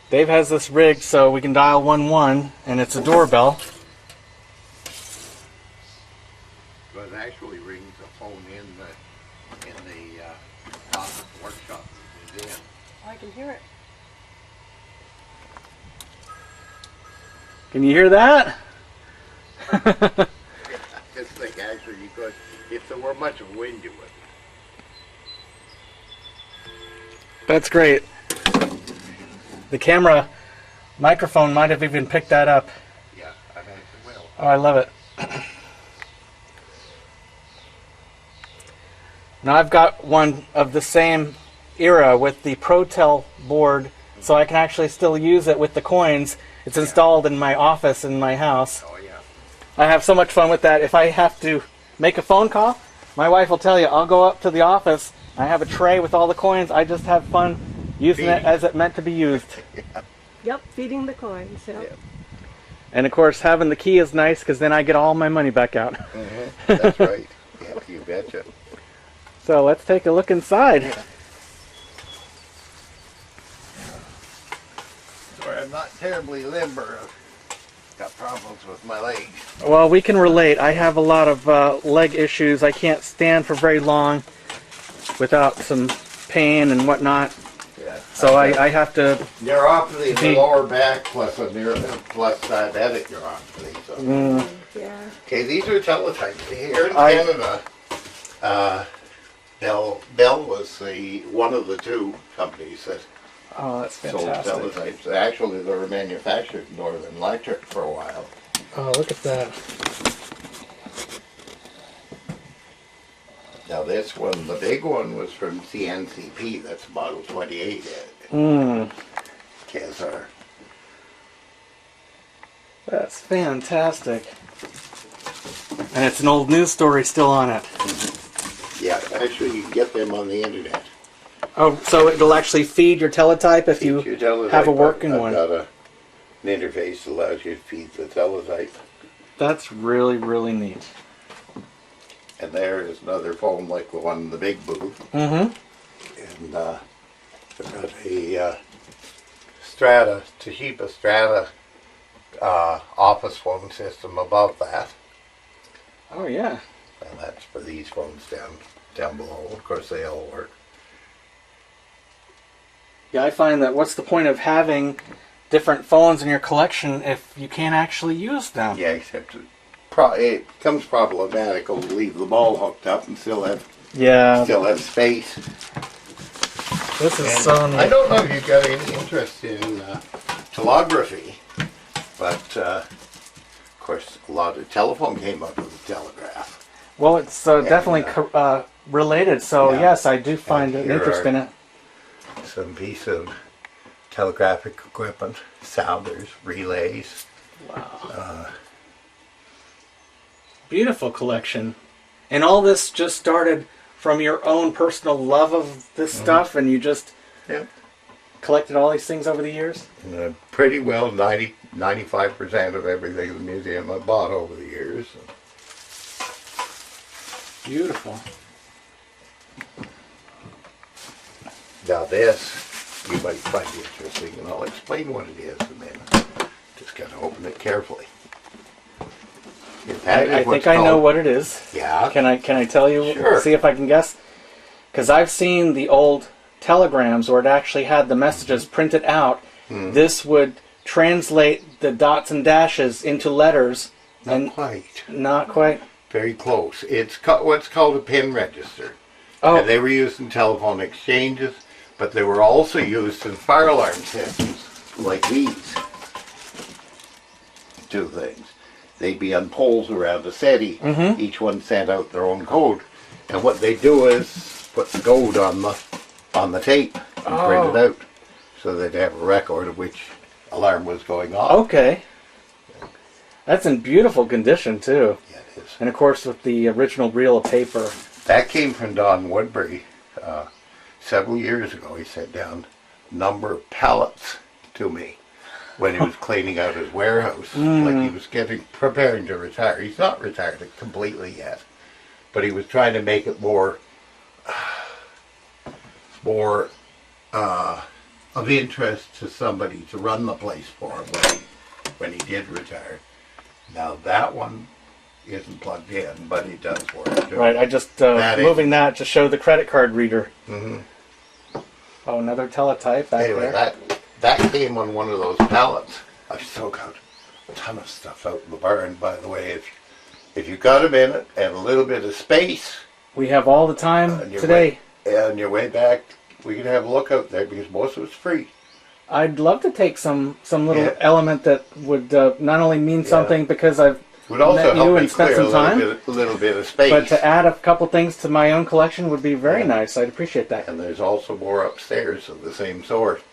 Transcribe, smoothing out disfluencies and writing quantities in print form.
Dave has this rigged so we can dial 1-1, and it's a doorbell. But it actually rings a phone in the office workshop that it's in. Oh, I can hear it. Can you hear that? This thing actually, because if there were much of wind, you would. That's great. The camera microphone might have even picked that up. Yeah, I bet it will. Oh, I love it. Now I've got one of the same era with the ProTel board, so I can actually still use it with the coins. It's installed in my office in my house. Oh, yeah. I have so much fun with that. If I have to make a phone call, my wife will tell you, I'll go up to the office, I have a tray with all the coins, I just have fun using it as it meant to be used. Yep, feeding the coins. Yep. Yeah. And of course, having the key is nice because then I get all my money back out. Mm-hmm. That's right. Yeah, you betcha. So let's take a look inside. Yeah. Sorry, I'm not terribly limber. I've got problems with my legs. Well, we can relate. I have a lot of leg issues. I can't stand for very long without some pain and whatnot. Yeah. So I have to... Neuropathy in the lower back plus diabetic neuropathy. So. Yeah. Okay, these are teletypes. Here in Canada, Bell was one of the two companies that Oh, that's sold fantastic. teletypes. Actually, they were manufactured in Northern Electric for a while. Oh, look at that. Now this one, the big one, was from CNCP. That's model 28 KSR. That's fantastic. And it's an old news story still on it. Yeah, actually you can get them on the internet. Oh, so it'll actually feed your teletype if you Feed your teletype. have a working I've one. got an interface that allows you to feed the teletype. That's really, really neat. And there is another phone like the one in the big booth. Mm-hmm. And I've got a Strata, Toshiba Strata office phone system above that. Oh, yeah. And that's for these phones down below. Of course, they all work. Yeah, I find that what's the point of having different phones in your collection if you can't actually use them? Yeah, except it becomes problematic to leave them all hooked up and still have space. This is so neat. I don't know if you've got any interest in telegraphy, but of course a lot of telephone came up with the telegraph. Well, it's definitely related, so Yeah. yes, I do find an here interest in it. Some piece of telegraphic equipment, sounders, relays. Wow. Beautiful collection. And all this just started from your own personal love of this stuff, and you just collected all these things over the years? Pretty well 95% of everything in the museum I bought over the years. Beautiful. Now this, you might find interesting, and I'll explain what it is, and then just got to open it carefully. I think I know what it is. Yeah. Can I tell you? Sure. See if I can guess? Because I've seen the old telegrams where it actually had the messages printed out. This would translate the dots and dashes into letters. Not quite. Not quite. Very close. It's what's called a pin register. Oh. And they were used in telephone exchanges, but they were also used in fire alarm systems like these. Two things. They'd be on poles around a SETI. Each one sent out their own code. And what they do is put the code on the tape and print it out. So they'd have a record of which alarm was going off. Okay. That's in beautiful condition, too. Yeah, it is. And of course, with the original reel of paper. That came from Don Woodbury several years ago. He sent down a number of pallets to me when he was cleaning out his warehouse. Like he was preparing to retire. He's not retired completely yet, but he was trying to make it more of interest to somebody to run the place for him when he did retire. Now that one isn't plugged in, but it does work. Right, I just moving that to show the credit card reader. Mm-hmm. Oh, another teletype back anyway, there. that came on one of those pallets. I've still got a ton of stuff out in the barn, by the way. If you got a minute and a little bit of space, We have all the time today. On your way back, we can have a look out there because most of it's free. I'd love to take some little Yeah. element that would not only mean something because I've Would also met you help me and spent clear some time, a little bit of space. but to add a couple things to my own collection would be very nice. I'd appreciate that. And there's also more upstairs of the same sort.